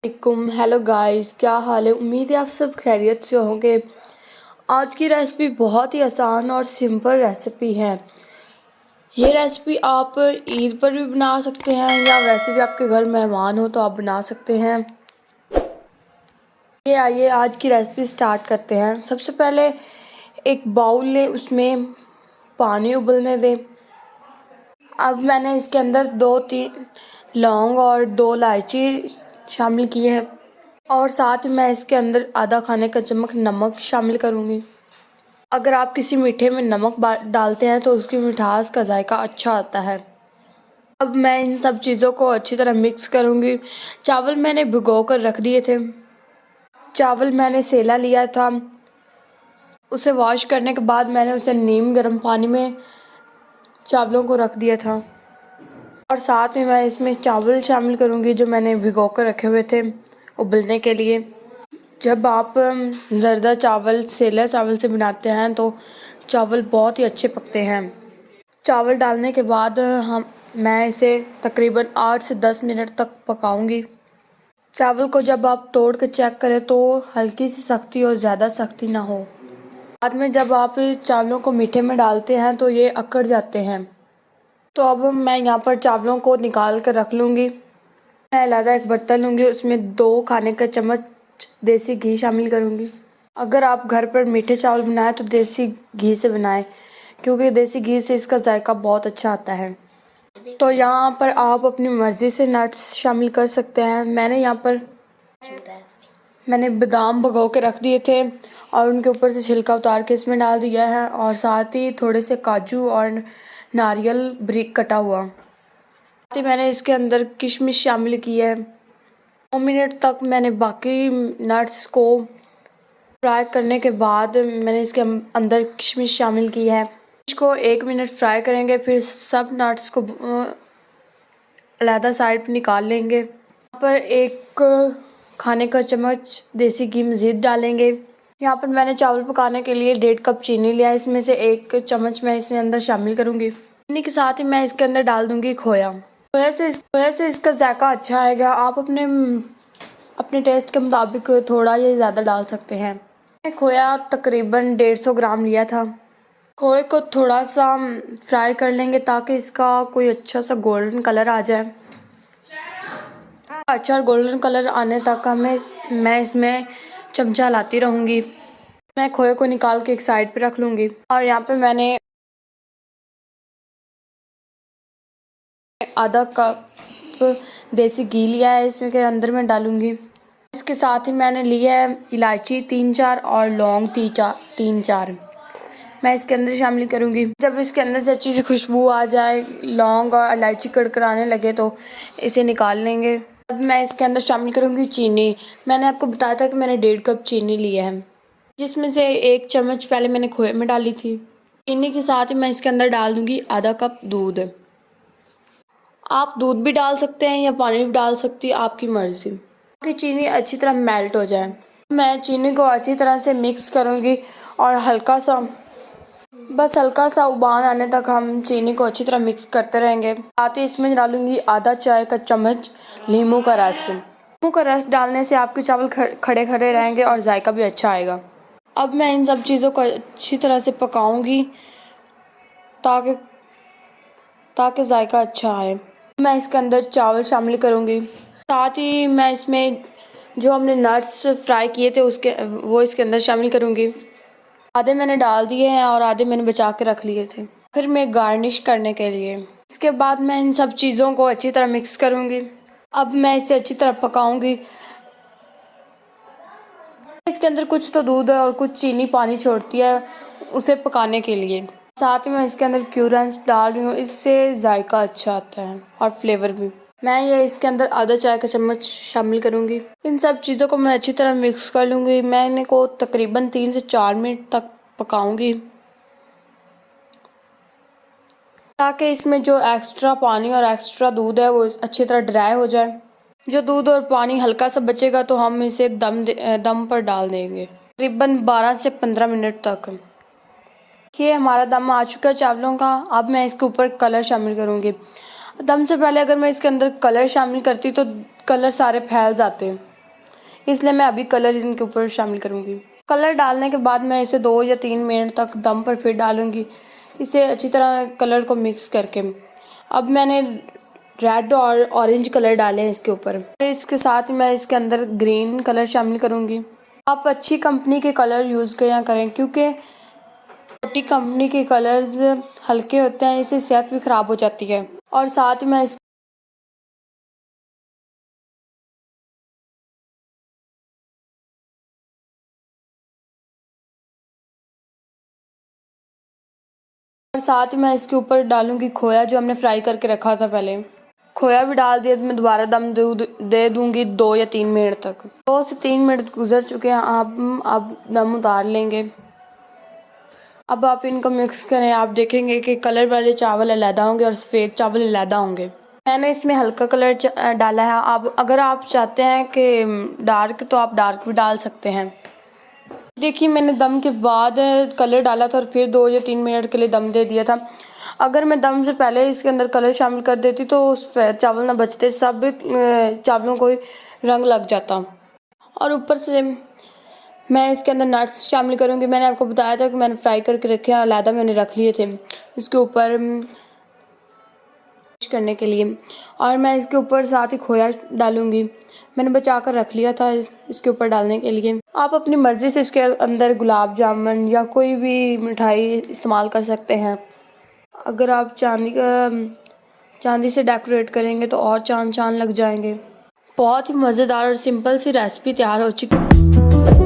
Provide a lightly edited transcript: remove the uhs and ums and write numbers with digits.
Hello guys, क्या हाल है। उम्मीद है आप सब खैरियत से होंगे। आज की रेसिपी बहुत ही आसान और सिंपल रेसिपी है। ये रेसिपी आप ईद पर भी बना सकते हैं या वैसे भी आपके घर मेहमान हो तो आप बना सकते हैं। ये आइए आज की रेसिपी स्टार्ट करते हैं। सबसे पहले एक बाउल लें, उसमें पानी उबलने दें। अब मैंने इसके अंदर 2-3 लौंग और 2 इलायची शामिल किए हैं और साथ में मैं इसके अंदर आधा खाने का चम्मच नमक शामिल करूँगी। अगर आप किसी मीठे में नमक डालते हैं तो उसकी मिठास का जायका अच्छा आता है। अब मैं इन सब चीज़ों को अच्छी तरह मिक्स करूँगी। चावल मैंने भिगो कर रख दिए थे। चावल मैंने सेला लिया था। उसे वॉश करने के बाद मैंने उसे नीम गर्म पानी में चावलों को रख दिया था और साथ में मैं इसमें चावल शामिल करूँगी जो मैंने भिगो कर रखे हुए थे उबलने के लिए। जब आप ज़रदा चावल सेला चावल से बनाते हैं तो चावल बहुत ही अच्छे पकते हैं। चावल डालने के बाद मैं इसे तकरीबन 8 से 10 मिनट तक पकाऊंगी। चावल को जब आप तोड़ कर चेक करें तो हल्की सी सख्ती और ज़्यादा सख्ती ना हो। बाद में जब आप चावलों को मीठे में डालते हैं तो ये अकड़ जाते हैं। तो अब मैं यहाँ पर चावलों को निकाल कर रख लूँगी। मैं अलग एक बर्तन लूँगी, उसमें 2 खाने का चम्मच देसी घी शामिल करूँगी। अगर आप घर पर मीठे चावल बनाएं तो देसी घी से बनाएं, क्योंकि देसी घी से इसका जायका बहुत अच्छा आता है। तो यहाँ पर आप अपनी मर्ज़ी से नट्स शामिल कर सकते हैं। मैंने बादाम भिगो के रख दिए थे और उनके ऊपर से छिलका उतार के इसमें डाल दिया है और साथ ही थोड़े से काजू और नारियल बारीक कटा हुआ। साथ ही मैंने इसके अंदर किशमिश शामिल की है। 2 मिनट तक मैंने बाकी नट्स को फ्राई करने के बाद मैंने इसके अंदर किशमिश शामिल की है। इसको 1 मिनट फ्राई करेंगे, फिर सब नट्स को अलहदा साइड पर निकाल लेंगे। यहाँ पर 1 खाने का चम्मच देसी घी मज़ीद डालेंगे। यहाँ पर मैंने चावल पकाने के लिए 1.5 कप चीनी लिया है। इसमें से 1 चम्मच मैं इसमें अंदर शामिल करूँगी। चीनी के साथ ही मैं इसके अंदर डाल दूँगी खोया। खोया से इसका जायका अच्छा आएगा। आप अपने टेस्ट के मुताबिक थोड़ा या ज़्यादा डाल सकते हैं। मैंने खोया तकरीबन 150 ग्राम लिया था। खोए को थोड़ा सा फ्राई कर लेंगे ताकि इसका कोई अच्छा सा गोल्डन कलर आ जाए। अच्छा गोल्डन कलर आने तक मैं इसमें चमचा लाती रहूँगी। मैं खोए को निकाल के एक साइड पे रख लूँगी और यहाँ पे मैंने आधा कप देसी घी लिया है, इसमें के अंदर मैं डालूँगी। इसके साथ ही मैंने लिया है इलायची 3-4 और लौंग 3-4 मैं इसके अंदर शामिल करूँगी। जब इसके अंदर से अच्छी सी खुशबू आ जाए, लौंग और इलायची कड़कड़ाने लगे तो इसे निकाल लेंगे। अब मैं इसके अंदर शामिल करूँगी चीनी। मैंने आपको बताया था कि मैंने 1.5 कप चीनी लिया है, जिसमें से 1 चम्मच पहले मैंने खोए में डाली थी। चीनी के साथ ही मैं इसके अंदर डाल दूँगी आधा कप दूध। आप दूध भी डाल सकते हैं या पानी भी डाल सकती है, आपकी मर्ज़ी, ताकि चीनी अच्छी तरह मेल्ट हो जाए। मैं चीनी को अच्छी तरह से मिक्स करूँगी और हल्का सा उबाल आने तक हम चीनी को अच्छी तरह मिक्स करते रहेंगे। साथ ही इसमें डालूँगी आधा चाय का चम्मच नींबू का रस। नींबू का रस डालने से आपके चावल खड़े खड़े रहेंगे और जायका भी अच्छा आएगा। अब मैं इन सब चीज़ों को अच्छी तरह से पकाऊँगी ताकि जायका अच्छा आए। मैं इसके अंदर चावल शामिल करूँगी। साथ ही मैं इसमें जो हमने नट्स फ्राई किए थे वो इसके अंदर शामिल करूँगी। आधे मैंने डाल दिए हैं और आधे मैंने बचा के रख लिए थे फिर मैं गार्निश करने के लिए। इसके बाद मैं इन सब चीज़ों को अच्छी तरह मिक्स करूँगी। अब मैं इसे अच्छी तरह पकाऊँगी। इसके अंदर कुछ तो दूध है और कुछ चीनी पानी छोड़ती है उसे पकाने के लिए। साथ ही मैं इसके अंदर क्यूरेंस डाल रही हूँ, इससे जायका अच्छा आता है और फ्लेवर भी। मैं ये इसके अंदर आधा चाय का चम्मच शामिल करूँगी। इन सब चीज़ों को मैं अच्छी तरह मिक्स कर लूँगी। मैं इन्हें को तकरीबन 3 से 4 मिनट तक पकाऊँगी ताकि इसमें जो एक्स्ट्रा पानी और एक्स्ट्रा दूध है वो अच्छी तरह ड्राई हो जाए। जो दूध और पानी हल्का सा बचेगा तो हम इसे दम पर डाल देंगे तकरीबन 12 से 15 मिनट तक। ये हमारा दम आ चुका है चावलों का। अब मैं इसके ऊपर कलर शामिल करूँगी। दम से पहले अगर मैं इसके अंदर कलर शामिल करती तो कलर सारे फैल जाते। इसलिए मैं अभी कलर इनके ऊपर शामिल करूँगी। कलर डालने के बाद मैं इसे 2 या 3 मिनट तक दम पर फिर डालूँगी, इसे अच्छी तरह कलर को मिक्स करके। अब मैंने रेड और ऑरेंज कलर डाले हैं इसके ऊपर। फिर इसके साथ मैं इसके अंदर ग्रीन कलर शामिल करूँगी। आप अच्छी कंपनी के कलर यूज़ किया करें, क्योंकि छोटी कंपनी के कलर्स हल्के होते हैं, इससे सेहत भी ख़राब हो जाती है। और साथ ही मैं इस और साथ ही मैं इसके ऊपर डालूँगी खोया, जो हमने फ्राई करके रखा था पहले। खोया भी डाल दिया तो मैं दोबारा दम दे दूँगी 2 या 3 मिनट तक। 2 से 3 मिनट गुजर चुके हैं, अब दम उतार लेंगे। अब आप इनको मिक्स करें, आप देखेंगे कि कलर वाले चावल अलहदा होंगे और सफ़ेद चावल अलहदा होंगे। मैंने इसमें हल्का कलर डाला है। आप अगर आप चाहते हैं कि डार्क, तो आप डार्क भी डाल सकते हैं। देखिए, मैंने दम के बाद कलर डाला था और फिर 2 या 3 मिनट के लिए दम दे दिया था। अगर मैं दम से पहले इसके अंदर कलर शामिल कर देती तो सफ़ेद चावल ना बचते, सब चावलों को रंग लग जाता। और ऊपर से मैं इसके अंदर नट्स शामिल करूँगी। मैंने आपको बताया था कि मैंने फ्राई करके रखे हैं, अलहदा मैंने रख लिए थे इसके ऊपर करने के लिए। और मैं इसके ऊपर साथ ही खोया डालूँगी, मैंने बचा कर रख लिया था इसके ऊपर डालने के लिए। आप अपनी मर्ज़ी से इसके अंदर गुलाब जामुन या कोई भी मिठाई इस्तेमाल कर सकते हैं। अगर आप चांदी से डेकोरेट करेंगे तो और चाँद चाँद लग जाएंगे। बहुत ही मज़ेदार और सिंपल सी रेसिपी तैयार हो चुकी है।